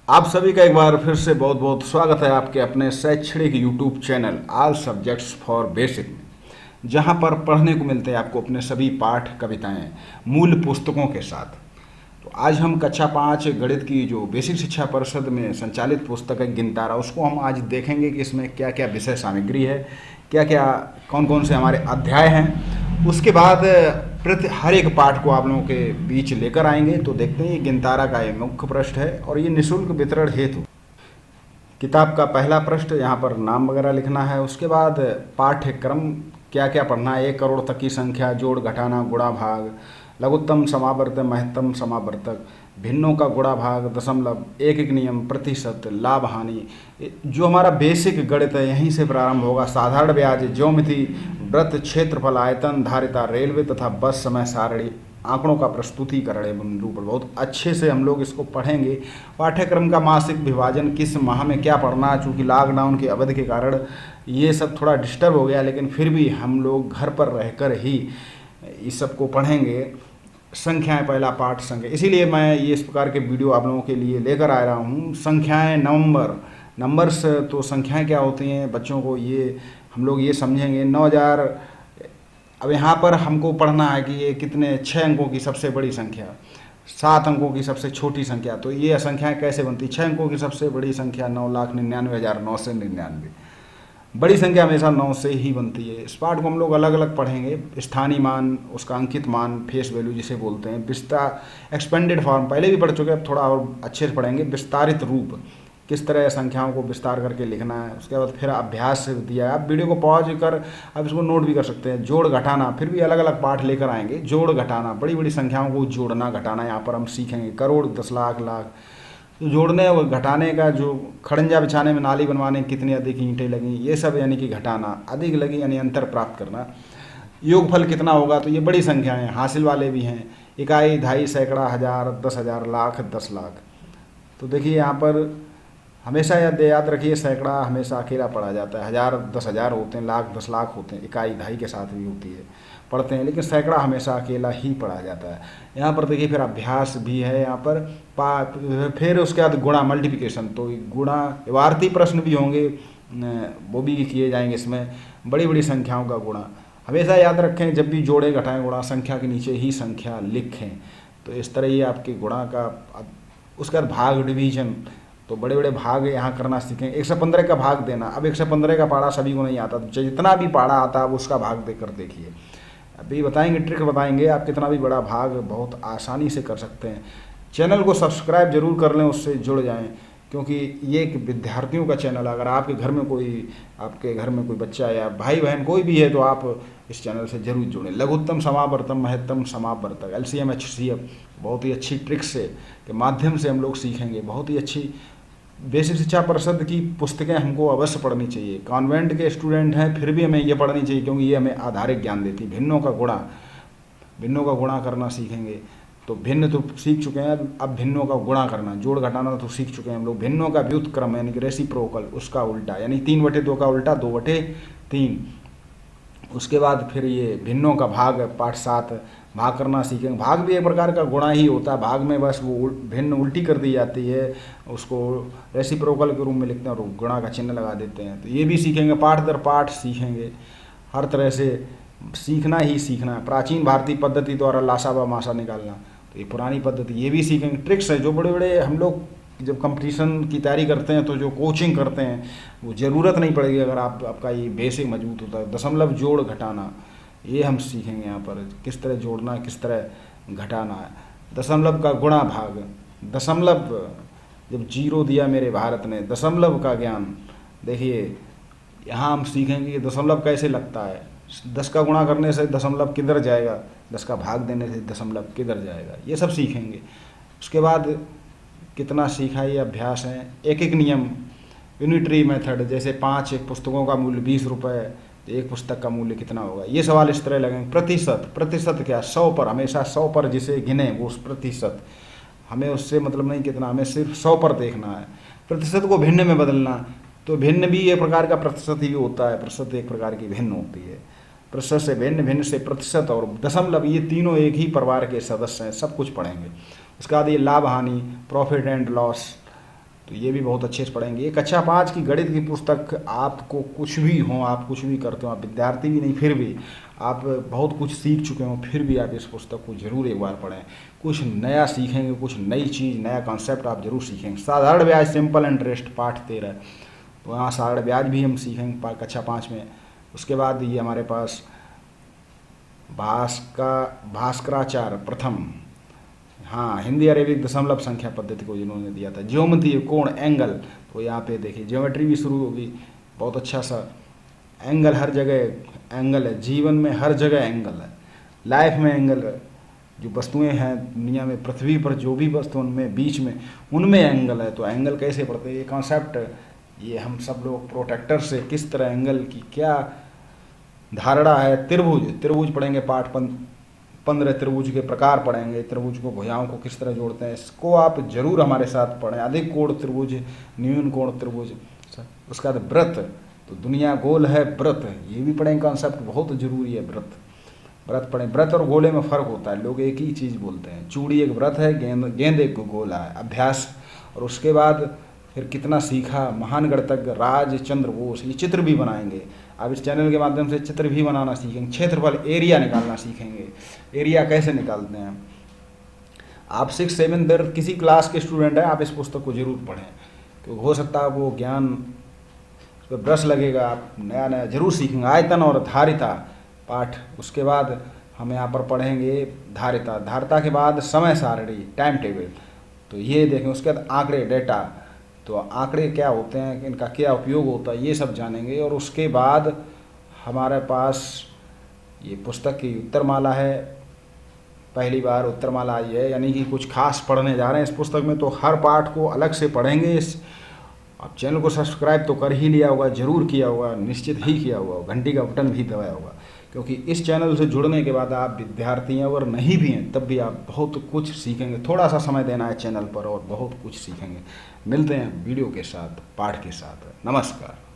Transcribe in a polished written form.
आप सभी का एक बार फिर से बहुत बहुत स्वागत है आपके अपने शैक्षणिक YouTube channel all subjects for basic में, जहां पर पढ़ने को मिलते हैं आपको अपने सभी पाठ कविताएं मूल पुस्तकों के साथ। तो आज हम कक्षा 5 गणित की जो बेसिक शिक्षा परिषद में संचालित पुस्तक है गिनतारा, उसको हम आज देखेंगे कि इसमें क्या क्या विषय सामग्री है, क्या क्या कौन कौन से हमारे अध्याय हैं। उसके बाद हर एक पाठ को आप लोगों के बीच लेकर आएंगे। तो देखते हैं, ये गिनतारा का ये मुख्य पृष्ठ है और ये निःशुल्क वितरण हेतु किताब का पहला पृष्ठ, यहाँ पर नाम वगैरह लिखना है। उसके बाद पाठ्यक्रम क्या क्या पढ़ना है, 1 करोड़ तक की संख्या, जोड़ घटाना, गुणा भाग, लघुत्तम समावर्तक, महत्तम समावर्तक, भिन्नों का गुणा भाग, दशमलव, एक एक नियम, प्रतिशत, लाभ हानि, जो हमारा बेसिक गणित है यहीं से प्रारंभ होगा। साधारण ब्याज, ज्योमिति, वृत्त, क्षेत्रफल, आयतन, धारिता, रेलवे तथा बस समय सारणी, आंकड़ों का प्रस्तुतिकरण एवं निरूपण, बहुत अच्छे से हम लोग इसको पढ़ेंगे। पाठ्यक्रम का मासिक विभाजन, किस माह में क्या पढ़ना, चूँकि लॉकडाउन की अवधि के कारण ये सब थोड़ा डिस्टर्ब हो गया, लेकिन फिर भी हम लोग घर पर रहकर ही इस सब को पढ़ेंगे। संख्याएं, पहला पाठ संख्या, इसीलिए मैं ये इस प्रकार के वीडियो आप लोगों के लिए लेकर आ रहा हूँ। संख्याएं, नंबर्स, तो संख्याएं क्या होती हैं बच्चों को ये हम लोग ये समझेंगे। 9000, अब यहाँ पर हमको पढ़ना है कि ये कितने 6 अंकों की सबसे बड़ी संख्या, 7 अंकों की सबसे छोटी संख्या, तो ये संख्याएं कैसे बनती। 6 अंकों की सबसे बड़ी संख्या 9,99,999। बड़ी संख्या हमेशा 9 से ही बनती है। इस पाठ को हम लोग अलग अलग पढ़ेंगे। स्थानीय मान, उसका अंकित मान, फेस वैल्यू जिसे बोलते हैं। एक्सपेंडेड फॉर्म पहले भी पढ़ चुके हैं, अब थोड़ा और अच्छे से पढ़ेंगे। विस्तारित रूप, किस तरह संख्याओं को विस्तार करके लिखना है। उसके बाद फिर अभ्यास से दिया है, आप वीडियो को पॉज कर आप इसको नोट भी कर सकते हैं। जोड़ घटाना, फिर भी अलग अलग पाठ लेकर आएंगे। जोड़ घटाना, बड़ी बड़ी संख्याओं को जोड़ना घटाना यहाँ पर हम सीखेंगे। करोड़, 10 लाख, लाख, तो जोड़ने और घटाने का, जो खड़ंजा बिछाने में नाली बनवाने कितनी अधिक ईंटें लगी, ये सब यानी कि घटाना। अधिक लगी यानी अंतर प्राप्त करना। योगफल कितना होगा, तो ये बड़ी संख्याएं, हासिल वाले भी हैं। इकाई, दहाई, सैकड़ा, हज़ार, 10,000, लाख, 10 लाख। तो देखिए यहाँ पर हमेशा याद रखिए, सैकड़ा हमेशा अकेला पढ़ा जाता है। 1000 10,000 होते हैं, लाख 10 लाख होते हैं, इकाई दहाई के साथ भी होती है, पढ़ते हैं, लेकिन सैकड़ा हमेशा अकेला ही पढ़ा जाता है। यहाँ पर देखिए फिर अभ्यास भी है यहाँ पर। फिर उसके बाद गुणा, मल्टीप्लिकेशन, तो गुणा वार्ती प्रश्न भी होंगे, वो भी किए जाएंगे इसमें। बड़ी बड़ी संख्याओं का गुणा हमेशा याद रखें, जब भी जोड़े घटाएं गुणा, संख्या के नीचे ही संख्या लिखें। तो इस तरह ये आपके गुणा का। उसके बाद भाग, डिवीजन, तो बड़े बड़े भाग यहाँ करना सीखें। 115 का भाग देना, अब 115 का पाड़ा सभी को नहीं आता, तो जितना भी पाड़ा आता है उसका भाग देकर देखिए। अभी बताएंगे, ट्रिक बताएंगे, आप कितना भी बड़ा भाग बहुत आसानी से कर सकते हैं। चैनल को सब्सक्राइब जरूर कर लें, उससे जुड़ जाएं, क्योंकि ये एक विद्यार्थियों का चैनल है। अगर आपके घर में कोई बच्चा या भाई बहन कोई भी है तो आप इस चैनल से जरूर जुड़ें। लघुत्तम समावर्तक, महत्तम समावर्तक, LCM HCF, बहुत ही अच्छी ट्रिक्स के माध्यम से हम लोग सीखेंगे। बहुत ही अच्छी बेसिक शिक्षा परिषद की पुस्तकें हमको अवश्य पढ़नी चाहिए। कॉन्वेंट के स्टूडेंट हैं फिर भी हमें ये पढ़नी चाहिए, क्योंकि ये हमें आधारिक ज्ञान देती है। भिन्नों का गुणा करना सीखेंगे। तो भिन्न तो सीख चुके हैं, अब भिन्नों का गुणा करना, जोड़ घटाना तो सीख चुके हैं हम लोग। भिन्नों का व्युत्क्रम यानी कि रेसिप्रोकल, उसका उल्टा, यानी 3/2 का उल्टा 2/3। उसके बाद फिर ये भिन्नों का भाग, पाठ 7, भाग करना सीखेंगे। भाग भी एक प्रकार का गुणा ही होता है, भाग में बस वो भिन्न उल्टी कर दी जाती है, उसको रेसिप्रोकल के रूप में लिखते हैं और गुणा का चिन्ह लगा देते हैं। तो ये भी सीखेंगे, पाठ दर पाठ सीखेंगे। हर तरह से सीखना ही सीखना है। प्राचीन भारतीय पद्धति द्वारा लासा व मासा निकालना, तो ये पुरानी पद्धति, ये भी सीखेंगे। ट्रिक्स है जो बड़े बड़े हम लोग जब कंपटीशन की तैयारी करते हैं, तो जो कोचिंग करते हैं वो ज़रूरत नहीं पड़ेगी अगर आपका ये बेसिक मजबूत होता है। दशमलव, जोड़ घटाना, ये हम सीखेंगे यहाँ पर, किस तरह जोड़ना है, किस तरह घटाना है। दशमलव का गुणा भाग, दशमलव, जब 0 दिया मेरे भारत ने, दशमलव का ज्ञान। देखिए यहाँ हम सीखेंगे कि दशमलव कैसे लगता है। 10 का गुणा करने से दशमलव किधर जाएगा, 10 का भाग देने से दशमलव किधर जाएगा, ये सब सीखेंगे। उसके बाद कितना सीखा, ये अभ्यास है। एक एक नियम, यूनिटरी मेथड, जैसे 5 पुस्तकों का मूल्य 20 रुपये, तो एक पुस्तक का मूल्य कितना होगा, ये सवाल इस तरह लगेंगे। प्रतिशत क्या, 100 पर, हमेशा 100 पर जिसे गिने वो प्रतिशत, हमें उससे मतलब नहीं कितना, हमें सिर्फ 100 पर देखना है। प्रतिशत को भिन्न में बदलना, तो भिन्न भी एक प्रकार का प्रतिशत ही होता है, प्रतिशत एक प्रकार की भिन्न होती है। प्रतिशत से भिन्न, भिन्न से प्रतिशत और दशमलव, ये तीनों एक ही परिवार के सदस्य हैं, सब कुछ पढ़ेंगे। उसके बाद ये लाभ हानि, प्रॉफिट एंड लॉस, तो ये भी बहुत अच्छे से पढ़ेंगे। ये कक्षा 5 की गणित की पुस्तक, आपको कुछ भी हो, आप कुछ भी करते हो, आप विद्यार्थी भी नहीं फिर भी आप बहुत कुछ सीख चुके हो, फिर भी आप इस पुस्तक को जरूर एक बार पढ़ें। कुछ नया सीखेंगे, कुछ नई चीज़, नया कॉन्सेप्ट आप जरूर सीखेंगे। साधारण ब्याज सिंपल इंटरेस्ट पाठ 13, तो यहाँ साधारण ब्याज भी हम सीखेंगे कक्षा 5 में। उसके बाद ये हमारे पास भास्कराचार्य प्रथम, हाँ, हिंदी अरेबिक दशमलव संख्या पद्धति को जिन्होंने दिया था। ज्योमेट्री कोण एंगल, तो यहाँ पे देखिए ज्योमेट्री भी शुरू होगी। बहुत अच्छा सा एंगल, हर जगह एंगल है, जीवन में हर जगह एंगल है, लाइफ में एंगल है। जो वस्तुएं हैं दुनिया में, पृथ्वी पर जो भी वस्तु उनमें बीच में उनमें एंगल है। तो एंगल कैसे पढ़ते हैं, ये कॉन्सेप्ट, ये हम सब लोग प्रोटेक्टर से किस तरह एंगल की क्या धारणा है। त्रिभुज पढ़ेंगे, पाठ 15 त्रिभुज के प्रकार पढ़ेंगे, त्रिभुज को भुजाओं को किस तरह जोड़ते हैं, इसको आप जरूर हमारे साथ पढ़ें। अधिक कोण त्रिभुज, न्यून कोण त्रिभुज, उसका व्रत, तो दुनिया गोल है, व्रत, ये भी पढ़ेंगे, कॉन्सेप्ट बहुत जरूरी है। व्रत पढ़ें। व्रत और गोले में फ़र्क होता है, लोग एक ही चीज़ बोलते हैं। चूड़ी एक व्रत है, गेंद एक गोला है। अभ्यास, और उसके बाद फिर कितना सीखा, महान गणितज्ञ राजचंद्र बोस, ये चित्र भी बनाएंगे। आप इस चैनल के माध्यम से चित्र भी बनाना सीखेंगे। क्षेत्रफल, एरिया निकालना सीखेंगे, एरिया कैसे निकालते हैं। आप 6, 7 दर किसी क्लास के स्टूडेंट हैं, आप इस पुस्तक को जरूर पढ़ें, क्योंकि हो सकता है वो ज्ञान उस पर ब्रश लगेगा, आप नया नया जरूर सीखेंगे। आयतन और धारिता पाठ, उसके बाद हम यहाँ पर पढ़ेंगे धारिता के बाद समय सारणी, टाइम टेबल, तो ये देखें। उसके बाद आंकड़े, डेटा, तो आंकड़े क्या होते हैं, इनका क्या उपयोग होता है, ये सब जानेंगे। और उसके बाद हमारे पास ये पुस्तक की उत्तरमाला है, पहली बार उत्तरमाला आई है, यानी कि कुछ खास पढ़ने जा रहे हैं इस पुस्तक में, तो हर पाठ को अलग से पढ़ेंगे। आप चैनल को सब्सक्राइब तो कर ही लिया होगा, जरूर किया होगा, निश्चित ही किया होगा, घंटी का बटन भी दबाया होगा, क्योंकि इस चैनल से जुड़ने के बाद आप विद्यार्थी हैं, अगर नहीं भी हैं तब भी आप बहुत कुछ सीखेंगे। थोड़ा सा समय देना है चैनल पर और बहुत कुछ सीखेंगे। मिलते हैं वीडियो के साथ, पाठ के साथ। नमस्कार।